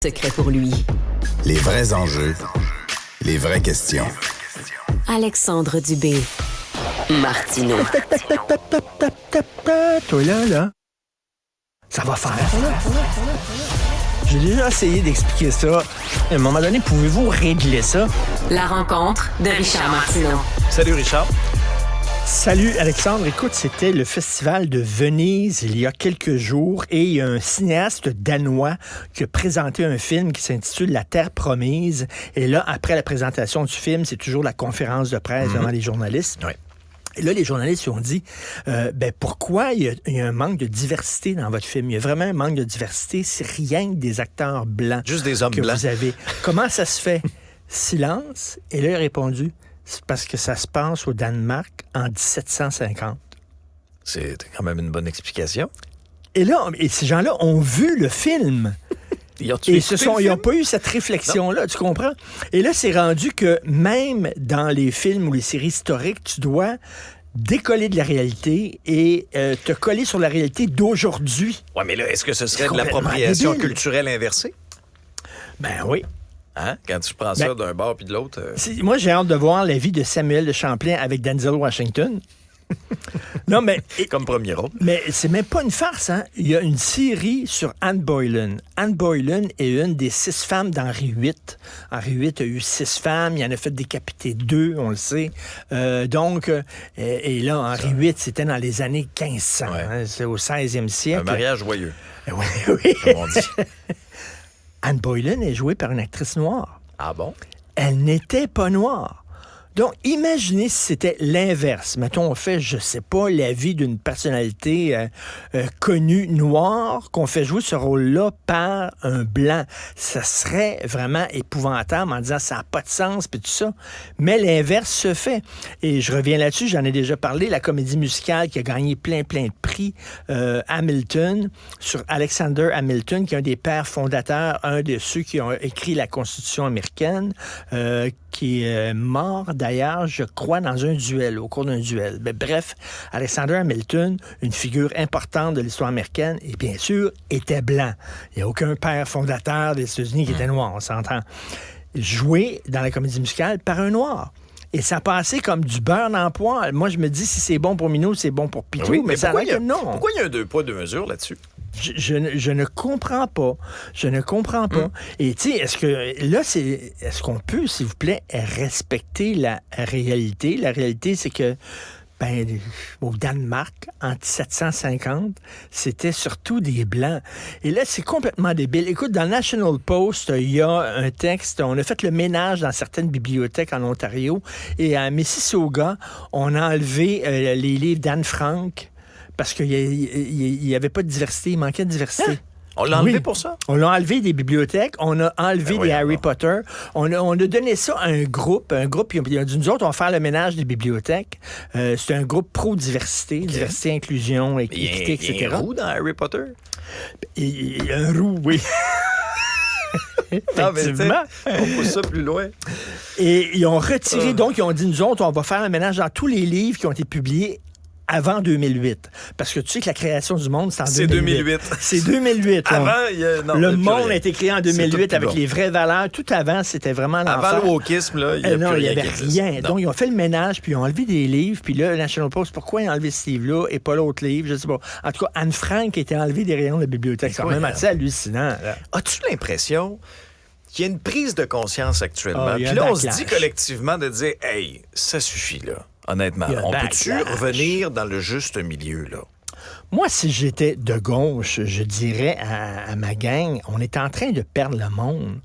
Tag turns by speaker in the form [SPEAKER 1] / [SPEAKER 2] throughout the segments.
[SPEAKER 1] Secret pour lui.
[SPEAKER 2] Les vrais enjeux, les vraies questions.
[SPEAKER 1] Alexandre Dubé. Martineau.
[SPEAKER 3] Toi là, ça va faire. J'ai déjà essayé d'expliquer ça. À un moment donné, pouvez-vous régler ça?
[SPEAKER 1] La rencontre de Richard Martineau.
[SPEAKER 4] Salut Richard.
[SPEAKER 3] Salut Alexandre, écoute, c'était le Festival de Venise il y a quelques jours et il y a un cinéaste danois qui a présenté un film qui s'intitule La Terre Promise. Et là, après la présentation du film, c'est toujours la conférence de presse devant les journalistes.
[SPEAKER 4] Oui.
[SPEAKER 3] Et là, les journalistes ont dit, pourquoi il y a un manque de diversité dans votre film? Il y a vraiment un manque de diversité, c'est rien que des acteurs blancs.
[SPEAKER 4] Juste des hommes
[SPEAKER 3] que
[SPEAKER 4] blancs.
[SPEAKER 3] Vous avez. Comment ça se fait? Silence. Et là, il a répondu, c'est parce que ça se passe au Danemark en 1750.
[SPEAKER 4] C'est quand même une bonne explication.
[SPEAKER 3] Et là, ces gens-là ont vu le film. Ils n'ont pas eu cette réflexion-là, tu comprends? Et là, c'est rendu que même dans les films ou les séries historiques, tu dois décoller de la réalité et te coller sur la réalité d'aujourd'hui.
[SPEAKER 4] Oui, mais là, est-ce que ce serait
[SPEAKER 3] C'est
[SPEAKER 4] de l'appropriation
[SPEAKER 3] complètement débile.
[SPEAKER 4] culturelle inversée?
[SPEAKER 3] Ben oui.
[SPEAKER 4] Hein? Quand tu prends ça d'un bord puis de l'autre.
[SPEAKER 3] Moi, j'ai hâte de voir la vie de Samuel de Champlain avec Denzel Washington. Non, mais...
[SPEAKER 4] Comme premier rôle.
[SPEAKER 3] Mais c'est même pas une farce, hein? Il y a une série sur Anne Boylan. Anne Boylan est une des 6 femmes d'Henri VIII. Henri VIII a eu 6 femmes, il en a fait décapiter 2, on le sait. Et là, Henri VIII, c'était dans les années 1500.
[SPEAKER 4] Ouais.
[SPEAKER 3] Hein? C'est au 16e siècle.
[SPEAKER 4] Un mariage joyeux,
[SPEAKER 3] Oui, oui.
[SPEAKER 4] comme on dit.
[SPEAKER 3] Anne Boylan est jouée par une actrice noire.
[SPEAKER 4] Ah bon?
[SPEAKER 3] Elle n'était pas noire. Donc, imaginez si c'était l'inverse. Mettons, on fait, je sais pas, la vie d'une personnalité connue noire, qu'on fait jouer ce rôle-là par un blanc. Ça serait vraiment épouvantable en disant ça n'a pas de sens, puis tout ça. Mais l'inverse se fait. Et je reviens là-dessus, j'en ai déjà parlé, la comédie musicale qui a gagné plein de prix, Hamilton, sur Alexander Hamilton, qui est un des pères fondateurs, un de ceux qui ont écrit la Constitution américaine, qui est mort d'ailleurs, je crois, dans un duel, au cours d'un duel. Mais bref, Alexander Hamilton, une figure importante de l'histoire américaine, et bien sûr, était blanc. Il n'y a aucun père fondateur des États-Unis qui était noir, on s'entend. Joué dans la comédie musicale par un noir. Et ça passait comme du beurre dans le poêle. Moi, je me dis, si c'est bon pour Minou, c'est bon pour Pitou,
[SPEAKER 4] Oui,
[SPEAKER 3] mais ça
[SPEAKER 4] pourquoi
[SPEAKER 3] a l'air que non.
[SPEAKER 4] Pourquoi il y a un 2 poids, 2 mesures là-dessus?
[SPEAKER 3] Je ne comprends pas. Je ne comprends pas. Et tu sais, est-ce qu'on peut, s'il vous plaît, respecter la réalité? La réalité, c'est que au Danemark, en 1750, c'était surtout des Blancs. Et là, c'est complètement débile. Écoute, dans le National Post, il y a un texte, on a fait le ménage dans certaines bibliothèques en Ontario, et à Mississauga, on a enlevé les livres d'Anne Frank, parce qu'il n'y avait pas de diversité, il manquait de diversité.
[SPEAKER 4] Hein? On l'a enlevé pour ça?
[SPEAKER 3] On l'a enlevé des bibliothèques, on a enlevé des Harry Potter, on a donné ça à un groupe, il a dit, nous autres, on va faire le ménage des bibliothèques. C'est un groupe pro-diversité, diversité, inclusion, équité, etc.
[SPEAKER 4] Il y a un roux dans Harry Potter?
[SPEAKER 3] Il y a un roux, oui. Effectivement.
[SPEAKER 4] On pousse ça plus loin.
[SPEAKER 3] Et ils ont retiré, donc ils ont dit, nous autres, on va faire un ménage dans tous les livres qui ont été publiés avant 2008. Parce que tu sais que la création du monde, c'est en 2008. C'est 2008.
[SPEAKER 4] Avant,
[SPEAKER 3] le monde a été créé en 2008 avec les vraies valeurs. Tout avant, c'était vraiment l'enfer.
[SPEAKER 4] Avant le wokisme, là, il n'y
[SPEAKER 3] avait rien. Donc, ils ont fait le ménage, puis ils ont enlevé des livres. Puis là, le National Post, pourquoi ils ont enlevé ce livre-là et pas l'autre livre? Je sais pas. En tout cas, Anne Frank a été enlevée des rayons de la bibliothèque. C'est quand même assez hallucinant. Là.
[SPEAKER 4] As-tu l'impression qu'il y a une prise de conscience actuellement? Puis là, on se dit collectivement de dire, hey, ça suffit, là. Honnêtement, on peut-tu revenir dans le juste milieu, là?
[SPEAKER 3] Moi, si j'étais de gauche, je dirais à ma gang, on est en train de perdre le monde.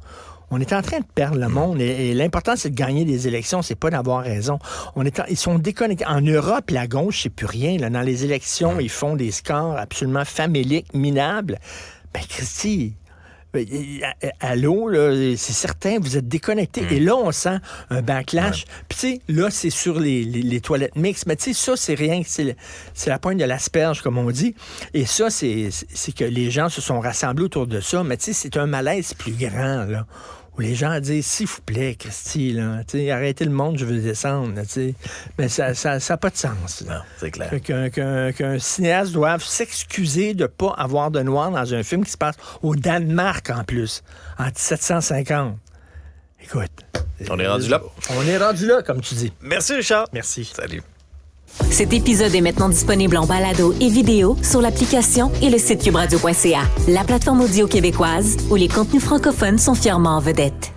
[SPEAKER 3] On est en train de perdre le monde et l'important, c'est de gagner des élections, c'est pas d'avoir raison. Ils sont déconnectés. En Europe, la gauche, c'est plus rien. Là. Dans les élections, ils font des scores absolument faméliques, minables. Christy... Allô, là, c'est certain, vous êtes déconnectés. Et là, on sent un backlash. Puis, tu sais, là, c'est sur les toilettes mixtes. Mais, tu sais, ça, c'est rien. C'est la pointe de l'asperge, comme on dit. Et ça, c'est que les gens se sont rassemblés autour de ça. Mais, tu sais, c'est un malaise plus grand, là. où les gens disent, s'il vous plaît, Christy, là, arrêtez le monde, je veux descendre. Là, mais ça n'a pas de sens.
[SPEAKER 4] Non, c'est clair.
[SPEAKER 3] Qu'un cinéaste doive s'excuser de ne pas avoir de noir dans un film qui se passe au Danemark en plus, en 1750. Écoute.
[SPEAKER 4] On est rendu là.
[SPEAKER 3] On est rendu là, comme tu dis.
[SPEAKER 4] Merci, Richard.
[SPEAKER 3] Merci.
[SPEAKER 4] Salut.
[SPEAKER 1] Cet épisode est maintenant disponible en balado et vidéo sur l'application et le site cubradio.ca, la plateforme audio québécoise où les contenus francophones sont fièrement en vedette.